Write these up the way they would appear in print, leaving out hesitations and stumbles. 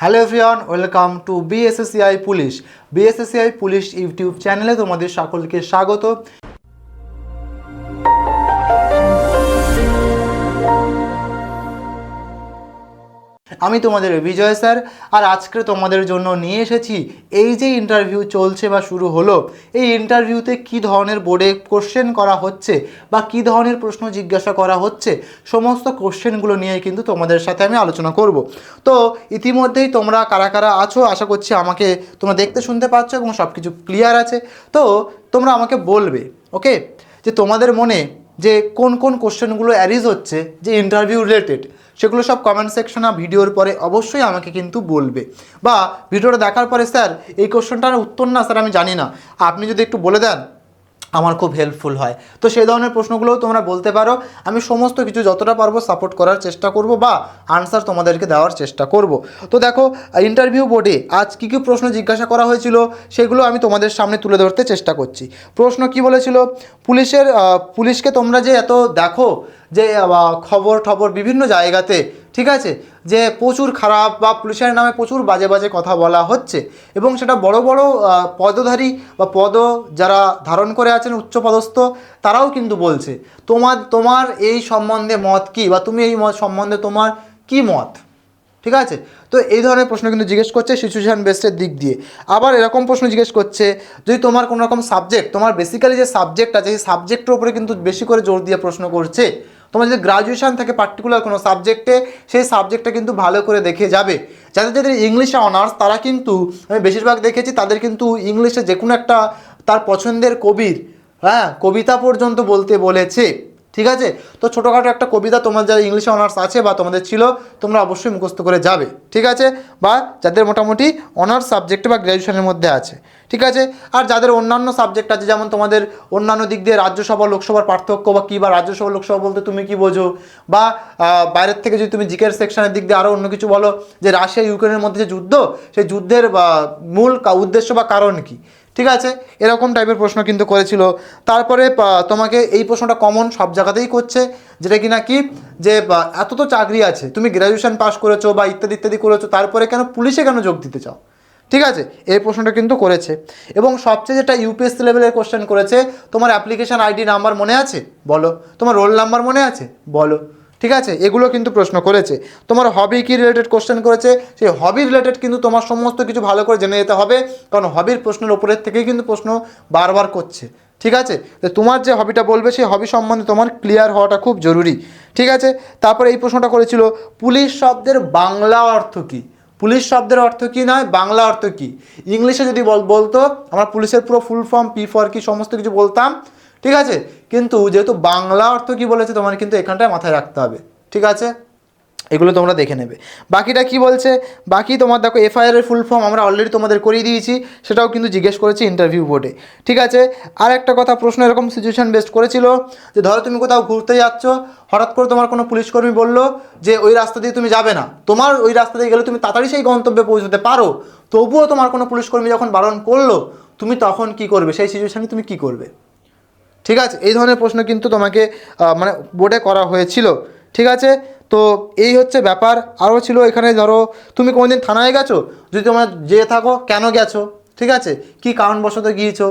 Hello everyone, welcome to BSSCI police. BSSCI police YouTube চ্যানেলে তোমাদের সকলকে স্বাগত। আমি তোমাদের বিজয় স্যার, আর আজকে তোমাদের জন্য নিয়ে এসেছি এই যে ইন্টারভিউ চলছে বা শুরু হলো, এই ইন্টারভিউতে কী ধরনের বোর্ডে কোশ্চেন করা হচ্ছে বা কী ধরনের প্রশ্ন জিজ্ঞাসা করা হচ্ছে, সমস্ত কোশ্চেনগুলো নিয়ে কিন্তু তোমাদের সাথে আমি আলোচনা করব। তো ইতিমধ্যেই তোমরা কারা কারা আছো আশা করছি আমাকে তোমরা দেখতে শুনতে পাচ্ছ এবং সব কিছু ক্লিয়ার আছে। তো তোমরা আমাকে বলবে ওকে যে তোমাদের মনে যে কোন কোন কোশ্চেনগুলো অ্যারিজ হচ্ছে যে ইন্টারভিউ রিলেটেড, সেগুলো সব কমেন্ট সেকশনে ভিডিওর পরে অবশ্যই আমাকে কিন্তু বলবে, বা ভিডিওটা দেখার পরে স্যার এই কোশ্চেনটার উত্তর না স্যার আমি জানি না, আপনি যদি একটু বলে দেন আমার খুব হেল্পফুল হয়। তো সেই ধরনের প্রশ্নগুলোও তোমরা বলতে পারো, আমি সমস্ত কিছু যতটা পারবো সাপোর্ট করার চেষ্টা করব বা আনসার তোমাদেরকে দেওয়ার চেষ্টা করব। তো দেখো ইন্টারভিউ বোর্ডে আজ কী কী প্রশ্ন জিজ্ঞাসা করা হয়েছিল সেগুলো আমি তোমাদের সামনে তুলে ধরতে চেষ্টা করছি। প্রশ্ন কি বলেছিল, পুলিশকে তোমরা যে এত দেখো যে খবর বিভিন্ন জায়গাতে, ঠিক আছে, যে প্রচুর খারাপ বা পুলিশের নামে প্রচুর বাজে বাজে কথা বলা হচ্ছে, এবং সেটা বড় বড় পদধারী বা পদ যারা ধারণ করে আছেন উচ্চপদস্থ তারাও কিন্তু বলছে। তোমার এই সম্বন্ধে মত কী, বা তুমি এই মত সম্বন্ধে তোমার কি মত, ঠিক আছে। তো এই ধরনের প্রশ্ন কিন্তু জিজ্ঞেস করছে সিচুয়েশান বেসডের দিক দিয়ে। আবার এরকম প্রশ্ন জিজ্ঞেস করছে যদি তোমার কোনো রকম সাবজেক্ট, তোমার বেসিক্যালি যে সাবজেক্ট আছে সেই সাবজেক্টের উপরে কিন্তু বেশি করে জোর দিয়ে প্রশ্ন করছে। তোমার যদি গ্রাজুয়েশন থাকে পার্টিকুলার কোনো সাবজেক্টে, সেই সাবজেক্টটা কিন্তু ভালো করে দেখে যাবে। যাদের ইংলিশে অনার্স তারা কিন্তু আমি বেশিরভাগ দেখেছি তাদের কিন্তু ইংলিশে যে কোনো একটা তার পছন্দের কবির কবিতা পর্যন্ত বলতে বলেছে, ঠিক আছে। তো ছোটোখাটো একটা কবিতা তোমার যারা ইংলিশে অনার্স আছে বা তোমাদের ছিল তোমরা অবশ্যই মুখস্থ করে যাবে, ঠিক আছে, বা যাদের মোটামুটি অনার্স সাবজেক্টে বা গ্র্যাজুয়েশনের মধ্যে আছে, ঠিক আছে। আর যাদের অন্যান্য সাবজেক্ট আছে, যেমন তোমাদের অন্যান্য দিক দিয়ে রাজ্যসভা লোকসভার পার্থক্য বা কী, বা রাজ্যসভা লোকসভা বলতে তুমি কি বোঝো, বা বাইরের থেকে যদি তুমি জিকের সেকশনের দিক দিয়ে আরও অন্য কিছু বলো, যে রাশিয়া ইউক্রেনের মধ্যে যে যুদ্ধ, সেই যুদ্ধের মূল উদ্দেশ্য বা কারণ কী, ঠিক আছে, এরকম টাইপের প্রশ্ন কিন্তু করেছিল। তারপরে তোমাকে এই প্রশ্নটা কমন সব জায়গাতেই করছে, যেটা কি না কি যে এত তো চাকরি আছে, তুমি গ্র্যাজুয়েশন পাস করেছো বা ইত্যাদি ইত্যাদি করেছো, তারপরে কেন পুলিশে কেন যোগ দিতে চাও, ঠিক আছে, এই প্রশ্নটা কিন্তু করেছে। এবং সবচেয়ে যেটা ইউপিএসসি লেভেলের কোশ্চেন করেছে, তোমার অ্যাপ্লিকেশন আইডি নাম্বার মনে আছে বলো, তোমার রোল নাম্বার মনে আছে বলো, ঠিক আছে, এগুলো কিন্তু প্রশ্ন করেছে। তোমার হবি কি রিলেটেড কোশ্চেন করেছে, সেই হবি রিলেটেড কিন্তু তোমার সমস্ত কিছু ভালো করে জেনে যেতে হবে, কারণ হবির প্রশ্নের উপরের থেকেই কিন্তু প্রশ্ন বারবার করছে, ঠিক আছে। তো তোমার যে হবিটা বলবে সেই হবি সম্বন্ধে তোমার ক্লিয়ার হওয়াটা খুব জরুরি, ঠিক আছে। তারপরে এই প্রশ্নটা করেছিল পুলিশ শব্দের বাংলা অর্থ কী, পুলিশ শব্দের অর্থ কী নয় বাংলা অর্থ কী। ইংলিশে যদি বলতো আমরা পুলিশের পুরো ফুল ফর্ম পি ফর কি সমস্ত কিছু বলতাম, ঠিক আছে, কিন্তু যেহেতু বাংলা অর্থ কী বলেছে তোমার কিন্তু এখানটায় মাথায় রাখতে হবে, ঠিক আছে, এগুলো তোমরা দেখে নেবে। বাকিটা কি বলছে, বাকি তোমার দেখো এফআইআর এর ফুল ফর্ম আমরা অলরেডি তোমাদের করিয়ে দিয়েছি, সেটাও কিন্তু জিজ্ঞেস করেছি ইন্টারভিউ বোর্ডে, ঠিক আছে। আর একটা কথা প্রশ্ন এরকম সিচুয়েশন বেসড করেছিল যে ধরো তুমি কোথাও ঘুরতে যাচ্ছ, হঠাৎ করে তোমার কোনো পুলিশকর্মী বললো যে ওই রাস্তা দিয়ে তুমি যাবে না, তোমার ওই রাস্তা দিয়ে গেলে তুমি তাড়াতাড়ি সেই গন্তব্যে পৌঁছতে পারো, তবুও তোমার কোনো পুলিশকর্মী যখন বারণ করলো, তুমি তখন কি করবে, সেই সিচুয়েশানে তুমি কি করবে, ঠিক আছে। এই ধরনের প্রশ্ন কিন্তু তোমাকে মানে বোর্ডে করা হয়েছিল, ঠিক আছে। তো এই হচ্ছে ব্যাপার। আরও ছিল এখানে ধরো তুমি কোনোদিন থানায় গেছো, যদি তোমরা যেয়ে থাকো কেন গেছো, ঠিক আছে, কী কারণবশত গিয়েছো,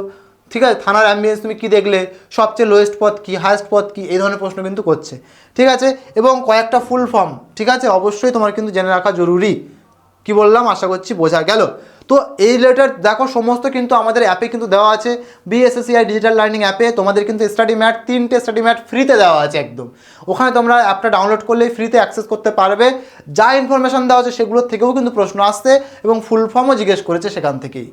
ঠিক আছে, থানার অ্যাম্বিয়েন্স তুমি কী দেখলে, সবচেয়ে লোয়েস্ট পদ কী, হায়েস্ট পদ কী, এই ধরনের প্রশ্ন কিন্তু করছে, ঠিক আছে। এবং কয়েকটা ফুল ফর্ম, ঠিক আছে, অবশ্যই তোমার কিন্তু জেনে রাখা জরুরি। কি বললাম আশা করছি বোঝা গেল। তো এই রিলেটেড দেখো সমস্ত কিন্তু আমাদের অ্যাপে কিন্তু দেওয়া আছে, বিএসএসসিআই ডিজিটাল লার্নিং অ্যাপে তোমাদের কিন্তু স্টাডি ম্যাট 3টে স্টাডি ম্যাট ফ্রিতে দেওয়া আছে একদম। ওখানে তোমরা অ্যাপটা ডাউনলোড করলেই ফ্রিতে অ্যাক্সেস করতে পারবে, যা ইনফরমেশান দেওয়া আছে সেগুলোর থেকেও কিন্তু প্রশ্ন আসছে এবং ফুল ফর্মও জিজ্ঞেস করেছে সেখান থেকেই।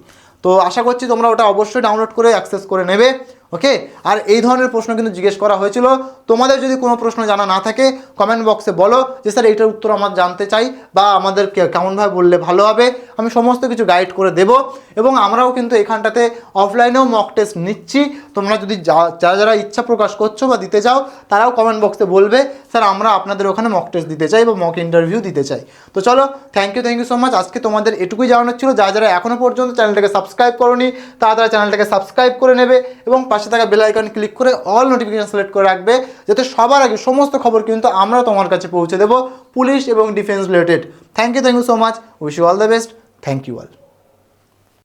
তো আশা করছি তোমরা ওটা অবশ্যই ডাউনলোড করে অ্যাক্সেস করে নেবে, ওকে। আর এই ধরনের প্রশ্ন কিন্তু জিজ্ঞেস করা হয়েছিল। তোমাদের যদি কোনো প্রশ্ন জানা না থাকে কমেন্ট বক্সে বলো যে স্যার এইটার উত্তর আমার জানতে চাই, বা আমাদের কেমনভাবে বললে ভালো হবে, আমি সমস্ত কিছু গাইড করে দেব। এবং আমরাও কিন্তু এখানটাতে অফলাইনেও মক টেস্ট নিচ্ছি, তোমরা যদি যারা যারা ইচ্ছা প্রকাশ করছো বা দিতে চাও তারাও কমেন্ট বক্সে বলবে স্যার আমরা আপনাদের ওখানে মক টেস্ট দিতে চাই বা মক ইন্টারভিউ দিতে চাই। তো চলো, থ্যাংক ইউ সো মাচ। আজকে তোমাদের এটুকুই জানানোর ছিল, যারা যারা এখনও পর্যন্ত চ্যানেলটাকে সাবস্ক্রাইব করোনি তারা চ্যানেলটাকে সাবস্ক্রাইব করে নেবে এবং পাশে থাকা বেল আইকন ক্লিক করে অল নোটিফিকেশন সিলেক্ট করে রাখবে, যাতে সবার আগে সমস্ত খবর কিন্তু আমরা তোমার কাছে পৌঁছে দেবো পুলিশ এবং defence related. Thank you so much, wish you all the best, thank you all.